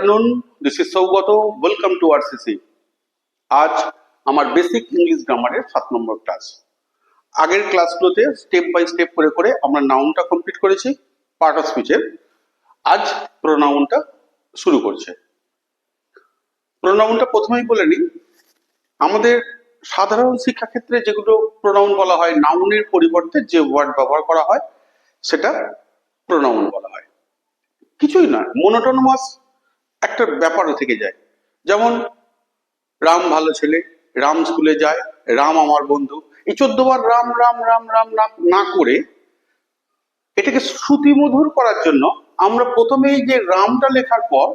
afternoon. This is Saugato. Welcome to RCC. আজ আমার basic English গ্রামারের 7 নম্বর ক্লাস। আগের ক্লাসগুলোতে স্টেপ বাই স্টেপ করে করে আমরা নাউনটা কমপ্লিট করেছি পার্ট অফ স্পিচের। আজ প্রোনাউনটা শুরু করছে। প্রোনাউনটা প্রথমেই বলে নিই, আমাদের সাধারণ শিক্ষাক্ষেত্রে যেগুলো প্রোনাউন বলা হয়, নাউনের পরিবর্তে যে ওয়ার্ড ব্যবহার করা হয় সেটা প্রোনাউন বলা হয়। কিছুই নয়, মোনোটোনামাস একটা ব্যাপারও থেকে যায়। যেমন রাম ভালো ছেলে, রাম স্কুলে যায়, রাম আমার বন্ধু। এই 14 বার রাম রাম রাম রাম না করে এটাকে শ্রুতিমধুর করার জন্য আমরা প্রথমেই যে রামটা লেখার পর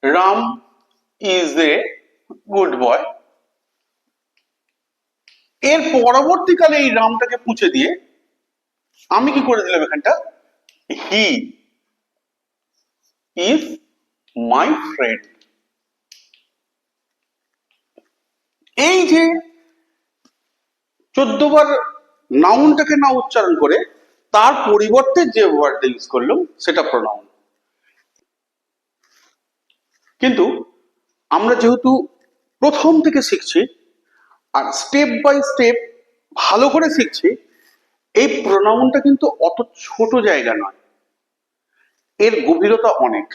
Ram is a good boy, এর পরবর্তীকালে এই রামটাকে পুছে দিয়ে আমি কি করে দিলাম এখানটা, হি ইজ মাই ফ্রেন্ড। এই যে 14 বার নাউনটাকে না উচ্চারণ করে তার পরিবর্তে যে ওয়ার্ডটা ইউজ করলাম সেটা প্রোনাউন। কিন্তু আমরা যেহেতু প্রথম থেকে শিখছি আর স্টেপ বাই স্টেপ ভালো করে শিখছি, এই প্রোনাউনটা কিন্তু অত ছোট জায়গা নয়, এর গভীরতা অনেক।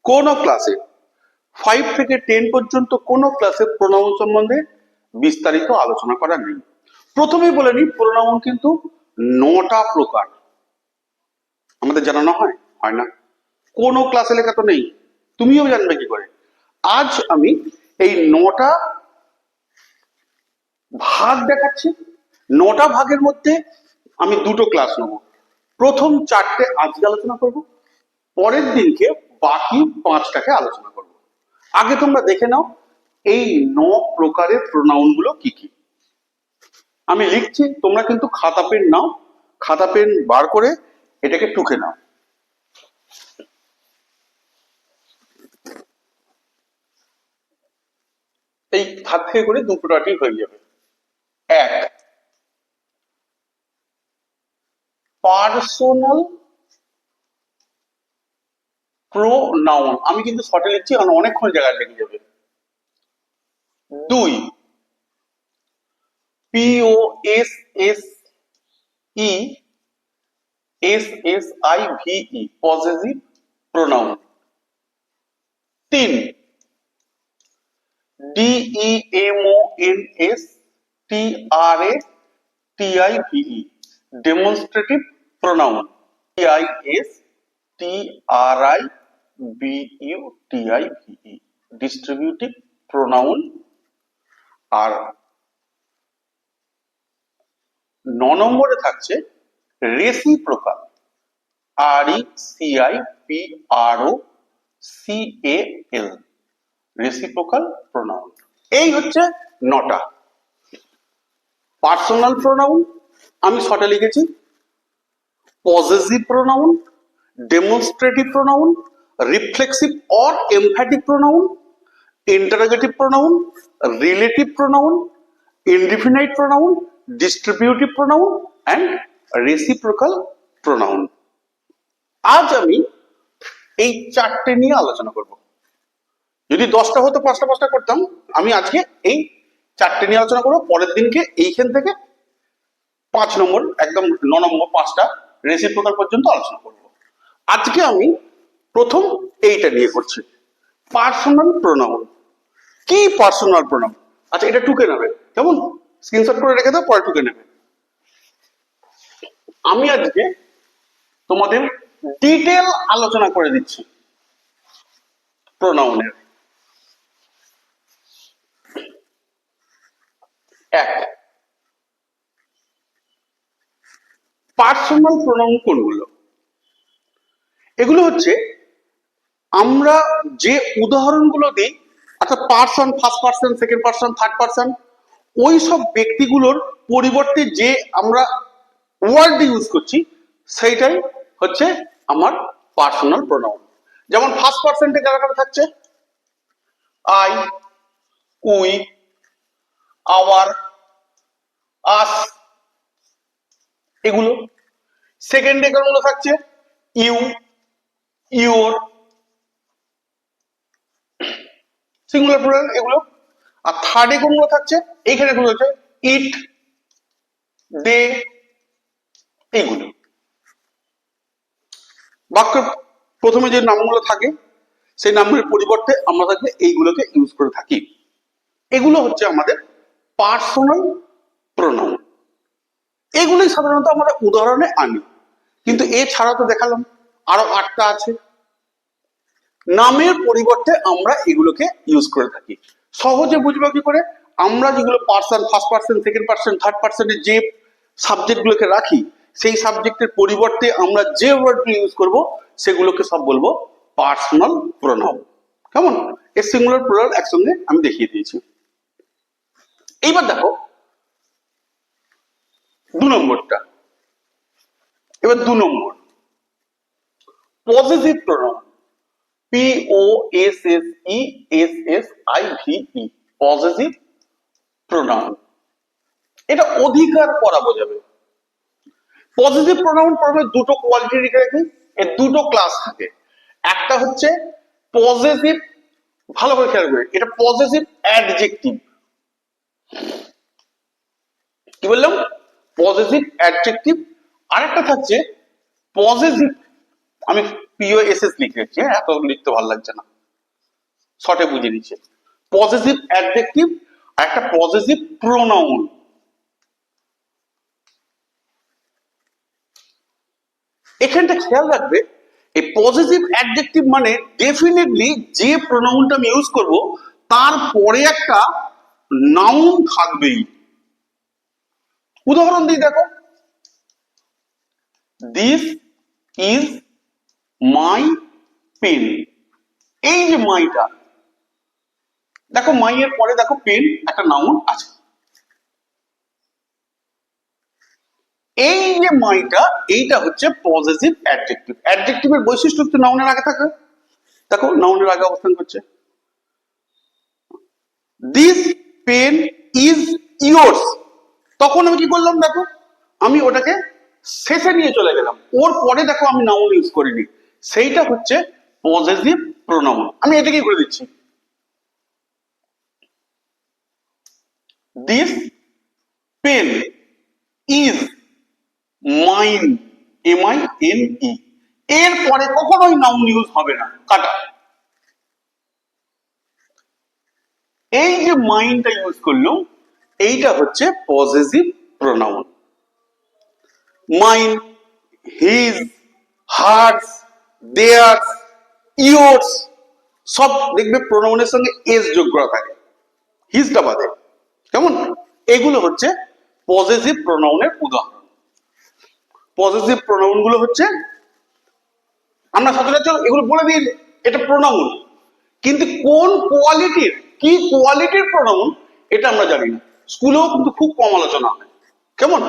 কোন ক্লাসে 5 থেকে 10 পর্যন্ত কোন ক্লাসে প্রোনাউন সম্বন্ধে বিস্তারিত আলোচনা করা নেই। প্রথমেই বলে নিই, প্রোনাউন কিন্তু 9টা প্রকার আমাদের জানানো হয় না, কোনো ক্লাসে লেখা তো নেই, তুমিও জানবে কি করে। আজ আমি এই 9টা ভাগ দেখাচ্ছি। 9টা ভাগের মধ্যে আমি 2টো ক্লাস নেব। প্রথম 4টে আজকে আলোচনা করব, পরের দিনকে বাকি 5টাকে আলোচনা করব। আগে তোমরা দেখে নাও এই 9 প্রকারের প্রোনাউন গুলো কি কি। আমি লিখছি, তোমরা কিন্তু খাতা পেন নাও, খাতা পেন বার করে এটাকে টুকে নাও। এই হাত থেকে করে 2 ফোঁটাটি হয়ে যাবে। 1, পার্সোনাল প্রোনাউন। আমি কিন্তু শর্টে লিখছি কারণ অনেকক্ষণ জায়গায় লেগে যাবে। 2, POSSESSIVE possessive pronoun. 3, DEMONSTRATIVE demonstrative pronoun. DISTRIBUTIVE distributive pronoun. আর 9 নম্বরে থাকছে রেসিপ্রোকাল, RECIPROCAL রেসিপ্রোকাল প্রোনাউন। এই হচ্ছে 9টা। পার্সোনাল প্রোনাউন আমি শর্টে লিখেছি, possessive pronoun, demonstrative pronoun, reflexive or emphatic pronoun, interrogative pronoun, relative pronoun, indefinite pronoun, distributive pronoun and reciprocal pronoun. আজ আমি এই 4টে নিয়ে আলোচনা করব। যদি 10টা হতো 5টা করতাম, আমি আজকে এই 4টে নিয়ে আলোচনা করবো। পরের দিনকে এইখান থেকে 5 নম্বর একদম 9 নম্বর 5টা রেসিপ্রোকাল পর্যন্ত আলোচনা করব। আজকে আমি প্রথম এইটা নিয়ে করছি, পার্সোনাল প্রোনাউন। কি পার্সোনাল প্রোনাউন? আচ্ছা, এটা টুকে নেবে, কেমন? স্ক্রিনশট করে রেখে দাও, পরে টুকে নেবে। আমি আজকে তোমাদের ডিটেল আলোচনা করে দিচ্ছি প্রোনাউনের। 1, পার্সোনাল প্রোনাউন কোনগুলো? এগুলো হচ্ছে আমরা যে উদাহরণগুলো দিই, অর্থাৎ person, first person, second person, third person, ওই সব ব্যক্তিগুলোর পরিবর্তে যে আমরা ওয়ার্ড ইউজ করছি সেইটাই হচ্ছে আমার পার্সোনাল প্রোনাউন। যেমন ফার্স্ট পার্সনটা কারা কারা থাকছে, আই, উই, আওয়ার, আস, এগুলো। সেকেন্ডে কোনগুলো থাকছে, ইউ, ইওর, সিঙ্গুলার প্লুরাল এগুলো। আর থার্ডে কোনগুলো থাকছে, এইখানে কোনগুলো হচ্ছে ইট, দে, এইগুলো। বাক্যের প্রথমে যে নামগুলো থাকে সেই নামের পরিবর্তে আমরা থাকলে এইগুলোকে ইউজ করে থাকি। এগুলো হচ্ছে আমাদের পার্সোনাল প্রোনাউন। এগুলোই সাধারণত আমরা উদাহরণে আনি, কিন্তু এছাড়া তো দেখালাম আরো 8টা আছে। নামের পরিবর্তে আমরা এগুলোকে ইউজ করে থাকি। সহজে বুঝবো কি করে, আমরা যেগুলো person, first person, second person, third পার্সনের যে সাবজেক্ট গুলোকে রাখি, সেই সাবজেক্টের পরিবর্তে আমরা যে ওয়ার্ডগুলো ইউজ করব সেগুলোকে সব বলবো পার্সোনাল প্রোনাউন। কেমন? এর সিঙ্গুলার প্লুরাল একসঙ্গে আমি দেখিয়ে দিয়েছি। এইবার দেখো 2 নম্বরটা। এবার 2 number positive pronoun, POSSESSIVE, positive pronoun. এটা অধিকার করা বোঝাবে। পজিটিভ প্রোনাউন প্রথমে দুটো কোয়ালিটি লিখে রাখি, এর দুটো ক্লাস থাকে। একটা হচ্ছে পজিটিভ, ভালো করে খেয়াল করবে, এটা পজিটিভ অ্যাডজেক্টিভ। কি বললাম? Positive adjective. আরেকটা থাকছে পজিটিভ, আমি POSS লিখে রেখেছি, এত লিখতে ভালো লাগছে না, শর্টে বুঝিয়ে দিচ্ছে। পজিটিভ অ্যাডজেক্টিভ আর একটা পজিটিভ প্রোনাউন। এখানটা খেয়াল রাখবে, এই পজিটিভ অ্যাডজেক্টিভ মানে ডেফিনেটলি যে প্রোনাউনটা আমি ইউজ করব তারপরে একটা নাউন থাকবেই। উদাহরণ দিই, দেখো, দিস ইজ মাই পেন। এই যে মাইটা, দেখো মাই এর পরে দেখো পেন, একটা নাউন আছে। এই যে মাইটা, এইটা হচ্ছে পজিটিভ অ্যাডজেক্টিভ। অ্যাডজেক্টিভের বৈশিষ্ট্য হচ্ছে নাউনের আগে থাকে। দেখো নাউনের আগে অবস্থান করছে। দিস পেন ইজ ইয়োর্স, তখন আমি কি করলাম, দেখো আমি ওটাকে শেষে নিয়ে চলে গেলাম, ওর পরে দেখো আমি নাউন ইউজ করিনি, সেইটা হচ্ছে পজিটিভ প্রোনাউন। আমি এটাকেই করে দিচ্ছি, this pen is mine, MINE, এর পরে কখনোই নাউন ইউজ হবে না, কাটা। এই যে মাইনটা ইউজ করলো, এইটা হচ্ছে positive pronoun. Mine, his, hers, theirs, yours, সব দেখবে প্রোনাউনের সঙ্গে এস যোগ করা থাকে, হিজটা বাদে। কেমন? এগুলো হচ্ছে পজিটিভ প্রোনাউনের উদাহরণ। পজিটিভ প্রোনাউন গুলো হচ্ছে, আমরা সচরাচর এগুলো বলে দিই এটা প্রোনাউন, কিন্তু কোন কোয়ালিটির, কি কোয়ালিটির প্রোনাউন এটা আমরা জানি না, স্কুলেও কিন্তু খুব কম আলোচনা হয়। কেমন?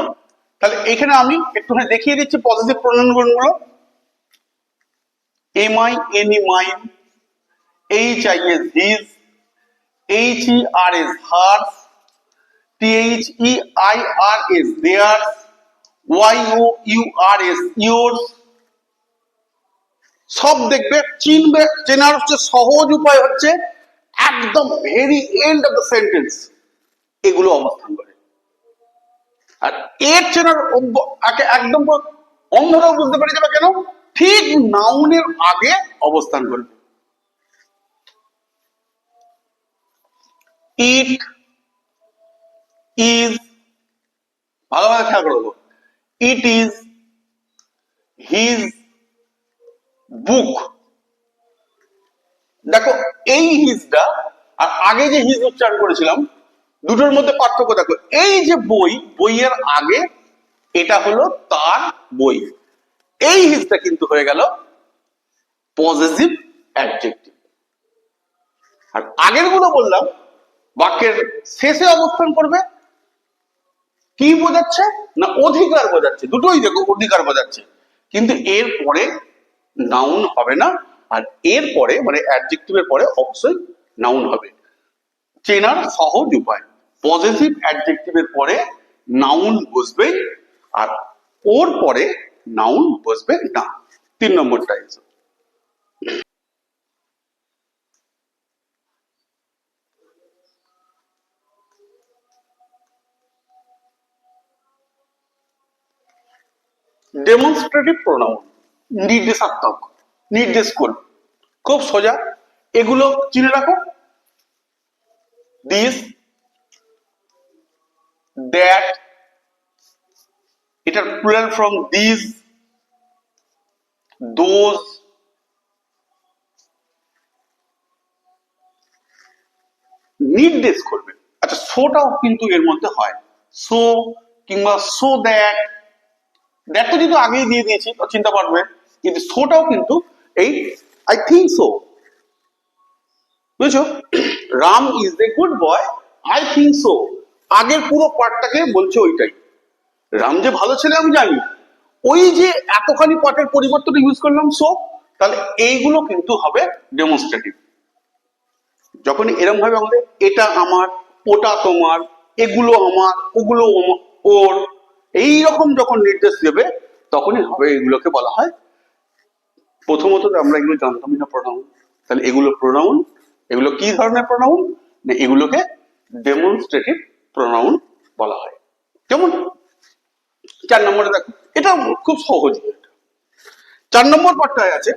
তাহলে এখানে আমি একটুখানি দেখিয়ে দিচ্ছি পজিটিভ প্রোনাউন গুলো। MINE, mine, HIS, his, HERS, hers, THEIRS, theirs, YOURS, yours. সব দেখবে চিনবে, চেনার হচ্ছে সহজ উপায় হচ্ছে একদম very end of the sentence এগুলো অবস্থান করে। আর এর চেনার একদম অন্যরাও বুঝতে পেরে যাবে, কেন? ঠিক নাউনের আগে অবস্থান করবে। ইট ইজ, ভালোভাবে খেয়াল করবো, ইট ইজ হিজ বুক। দেখো এই হিজটা আর আগে যে হিজ উচ্চারণ করেছিলাম দুটোর মধ্যে পার্থক্য দেখো। এই যে বই, বইয়ের আগে এটা হলো তার বই, এই হিজটা কিন্তু হয়ে গেল পজিটিভ অ্যাডজেক্টিভ। আর আগের গুলো বললাম বাক্যের শেষে অবস্থান করবে, কি বোঝাচ্ছে না অধিকার বোঝাচ্ছে, দুটোই দেখো অধিকার বোঝাচ্ছে, কিন্তু এর পরে নাউন হবে না। আর এর পরে মানে অ্যাডজেক্টিভের পরে অবশ্যই নাউন হবে। চেনার সহজ উপায়, পজিটিভ অ্যাডজেক্টিভের পরে নাউন বসবে আর ওর পরে নাউন বসবে না। 3 নম্বরটা। ডেমনস্ট্রেটিভ প্রোনাউন, নির্দেশাত্মক, নির্দেশ করবে, খুব সোজা, এগুলো চিনে রাখো। দিস, দ্যাট, এটার প্লুরাল ফর্ম দিস, দোজ, নির্দেশ করবে। আচ্ছা, সোটাও কিন্তু এর মধ্যে হয়, সো কিংবা সো দ্যাট, দ্যাট তো কিন্তু আগেই দিয়ে দিয়েছি, তো চিন্তা পারবে, কিন্তু সোটাও কিন্তু এই আই থিঙ্ক সো, বুঝছো? Ram is a good boy, I think so, আগের পুরো পার্টটাকে বলছে ওইটাই, রাম যে ভালো ছেলে আমি জানি, ওই যে এতখানি পার্টের পরিবর্তন ইউজ করলাম সো, তাহলে এইগুলো কিন্তু হবে ডেমনস্ট্রেটিভ। যখন এরকম ভাবে আমাদের এটা আমার, ওটা তোমার, এগুলো আমার, ওগুলো ওর, এই রকম যখন নির্দেশ দেবে তখনই হবে, এগুলোকে বলা হয়, প্রথমত আমরা এগুলো জানতামই না প্রোনাউন, তাহলে এগুলো প্রোনাউন, এগুলো কি ধরনের প্রোনাউন, না এগুলোকে ডেমনস্ট্রেটিভ প্রোনাউন বলা হয়। যেমন 4 নম্বরে দেখো, এটা খুব সহজ, 4 নম্বর পাঠটায় আছে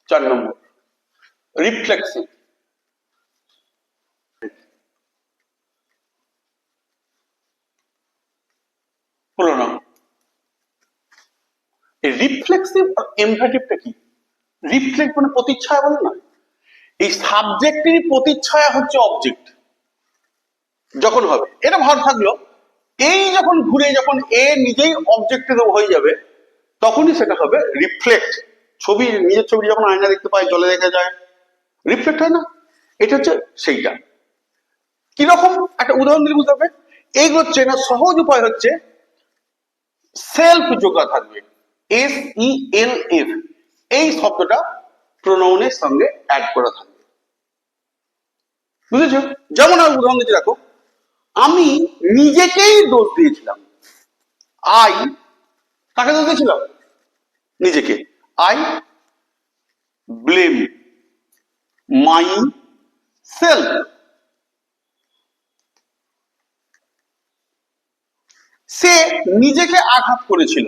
চার নম্বর, রিফ্লেক্সিভ প্রোনাউন। রিফ্লেক্সিভ আর এমফ্যাটিভটা কি? রিফ্লেক্ট মানে প্রতিচ্ছায়া বলে না, এই সাবজেক্টেরই প্রতিচ্ছায়া হচ্ছে অবজেক্ট যখন হবে, এটা ভার থাকলো, এই যখন ঘুরে যখন এ নিজেই অবজেক্টে হয়ে যাবে তখনই সেটা হবে রিফ্লেক্ট। ছবি, নিজের ছবি যখন আয়না দেখতে পায়, জলে দেখা যায়, রিফ্লেক্ট হয় না, এটা হচ্ছে সেইটা। কিরকম একটা উদাহরণ দিলে বুঝতে হবে, এইগুলো চেনার সহজ উপায় হচ্ছে সেলফ যোগা থাকবে, SELF, এই শব্দটা প্রোনাউনের সঙ্গে অ্যাড করা থাকবে, বুঝেছো? যেমন আমি উদাহরণ দিতে রাখো, আমি নিজেকেই দোষ দিয়েছিলাম, আই, কাকে দোষ দিয়েছিলাম? নিজেকে, আই ব্লেম মাই সেলফ। সে নিজেকে আঘাত করেছিল,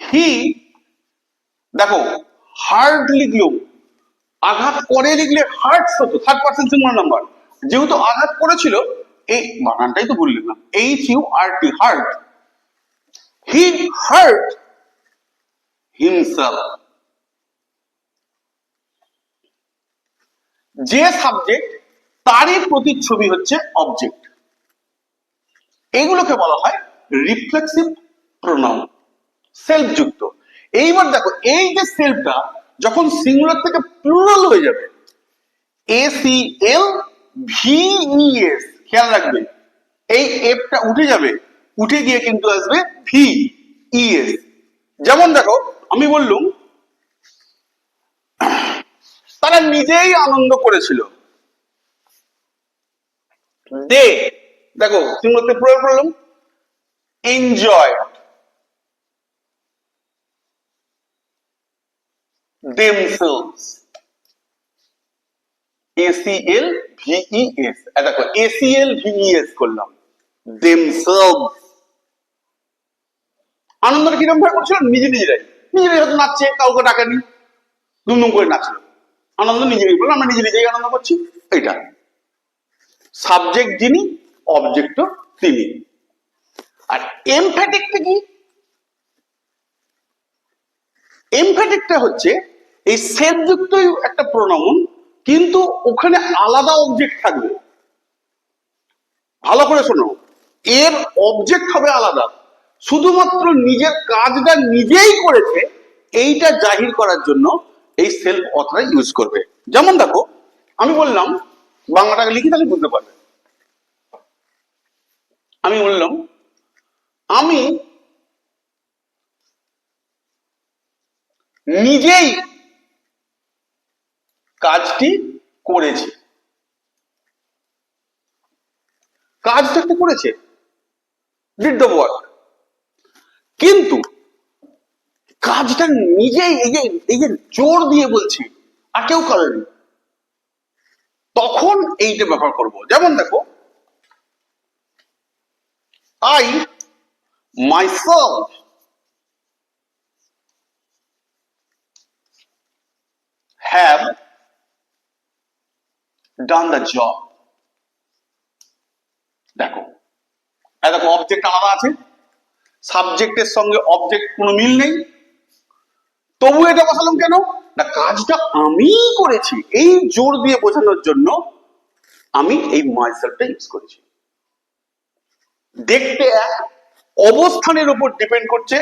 হি, দেখো হার্ট লিখলো, আঘাত করে লিখলে হার্টস হতো, থার্ড পার্সন সিঙ্গুলার নাম্বার, যেহেতু আঘাত করেছিল, এই বানানটাই তো ভুল লিখলাম, HURT, হার্ট, হি হার্ট হিমসেলফ। যে সাবজেক্ট তারই প্রতিচ্ছবি হচ্ছে অবজেক্ট, এইগুলোকে বলা হয় রিফ্লেক্সিভ প্রোনাউন, সেলফ যুক্ত। এইবার দেখো, এই যে সেলফটা যখন সিঙ্গুলার থেকে প্লুরাল হয়ে যাবে, ACLVES, খেয়াল রাখবে এই এফটা উঠে যাবে, উঠে গিয়ে কিন্তু আসবে VES। যেমন দেখো, আমি বললুম তারা নিজেই আনন্দ করেছিল, দে, দেখো সিঙ্গুলারতে প্রয়োগ করলাম, এনজয় themselves, ACLVES, দেখো ACLVES করলাম, themselves। আনন্দটা কিরকম ভাবে করছিল? নিজে নিজেরাই, নিজেরাই হয়তো নাচছে, কাউকে ডাকেনি, দুমদুম করে নাচলো, আনন্দ নিজেরাই বললো, আমরা নিজে নিজেই আনন্দ করছি, এইটা। সাবজেক্ট যিনি, অবজেক্ট তিনি। আর এমফ্যাটিকটা কি? এমফ্যাটিকটা হচ্ছে এই সেলফযুক্ত একটা প্রোনাউন, কিন্তু ওখানে আলাদা অবজেক্ট থাকবে, ভালো করে শোনো, এর অবজেক্ট হবে আলাদা, শুধুমাত্র নিজের কাজটা নিজেই করেছে এইটা জাহির করার জন্য এই সেলফ অথরা ইউজ করবে। যেমন দেখো, আমি বললাম, বাংলাটাকে লিখি তাহলে বুঝতে পারবে, আমি বললাম আমি নিজেই কাজটি করেছি, কাজটা তো করেছে, ডিড দ্য ওয়ার্ক, কিন্তু কাজটা নিজেই এই যে জোর দিয়ে বলছি আর কেউ করেনি, তখন এইটা ব্যাপার করব। যেমন দেখো, I myself have done the job। দেখো, দেখো অবজেক্ট আলাদা আছে, সাবজেক্টের সঙ্গে অবজেক্ট কোনো মিল নেই, তবু এটা বসালাম কেন না কাজটা আমি করেছি এই জোর দিয়ে বোঝানোর জন্য আমি এই মাইসেলফটা ইউজ করেছি। দেখতে এক, অবস্থানের উপর ডিপেন্ড করছে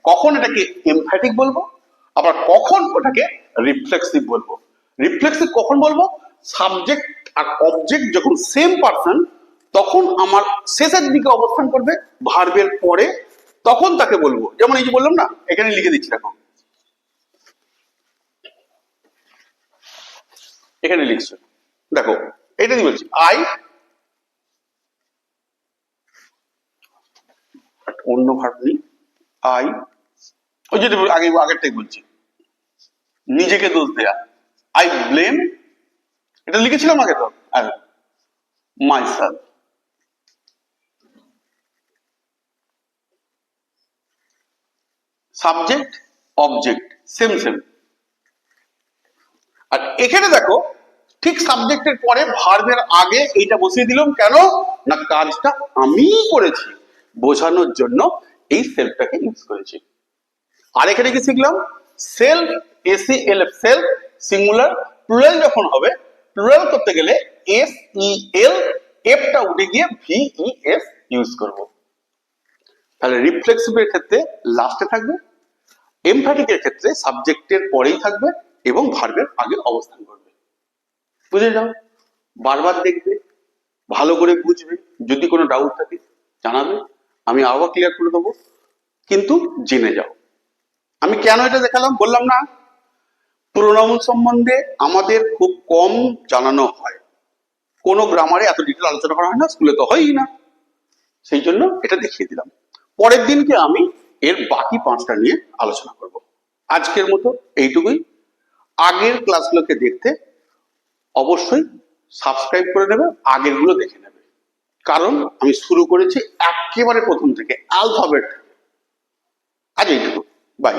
কখন এটাকে এমফ্যাটিক বলবো, আবার কখন ওটাকে রিফ্লেক্সিভ বলবো। রিফ্লেক্সিভ কখন বলবো? সাবজেক্ট আর অবজেক্ট যখন সেম পার্সন, তখন আমার শেষের দিকে অবস্থান করবে ভার্বের পরে, তখন তাকে বলবো। যেমন এই যে বললাম না, এখানে লিখে দিচ্ছি, দেখো এখানে লিখছো, দেখো এটা দিয়ে বলছি আই, অন্য ভার্ব নেই, আই, ওই যে আগেরটাই বলছি, নিজেকে দোষ দেয়া, আই ব্লেম, এটা লিখেছিলাম আগে তো, আর myself. Subject object same same. আর এখানে দেখো ঠিক সাবজেক্টের পরে ভার্বের আগে এইটা বসিয়ে দিলাম কেন না কাজটা আমি করেছি বোঝানোর জন্য এই সেলফটাকে ইউজ করেছি। আর এখানে কি শিখলাম? Self, AC L F, self singular, plural যখন হবে, প্লুরাল করতে গেলে এস ই এল, এফটা উঠে গিয়ে ভি ই এস ইউজ করব। তাহলে রিফ্লেক্সিভের ক্ষেত্রে লাস্টে থাকবে, এমফ্যাটিকের ক্ষেত্রে সাবজেক্টের পরেই থাকবে এবং ভার্বের আগে অবস্থান করবে। বুঝে যাও, বারবার দেখবে, ভালো করে বুঝবে, যদি কোনো ডাউট থাকে জানাবে, আমি আবার ক্লিয়ার করে দেবো, কিন্তু জেনে যাও। আমি কেন এটা দেখালাম বললাম না, প্রোনাউন সম্বন্ধে আমাদের খুব কম জানানো হয়, কোনো গ্রামারে এত ডিটেল আলোচনা করা হয় না, স্কুলে তো হয়ই না, সেই জন্য এটা দেখিয়ে দিলাম। পরের দিনকে আমি এর বাকি 5টা নিয়ে আলোচনা করব। আজকের মতো এইটুকুই। আগের ক্লাসগুলোকে দেখতে অবশ্যই সাবস্ক্রাইব করে নেবে, আগের গুলো দেখে নেবে, কারণ আমি শুরু করেছি একেবারে প্রথম থেকে, অ্যালফাবেট। আজ এইটুকু, বাই।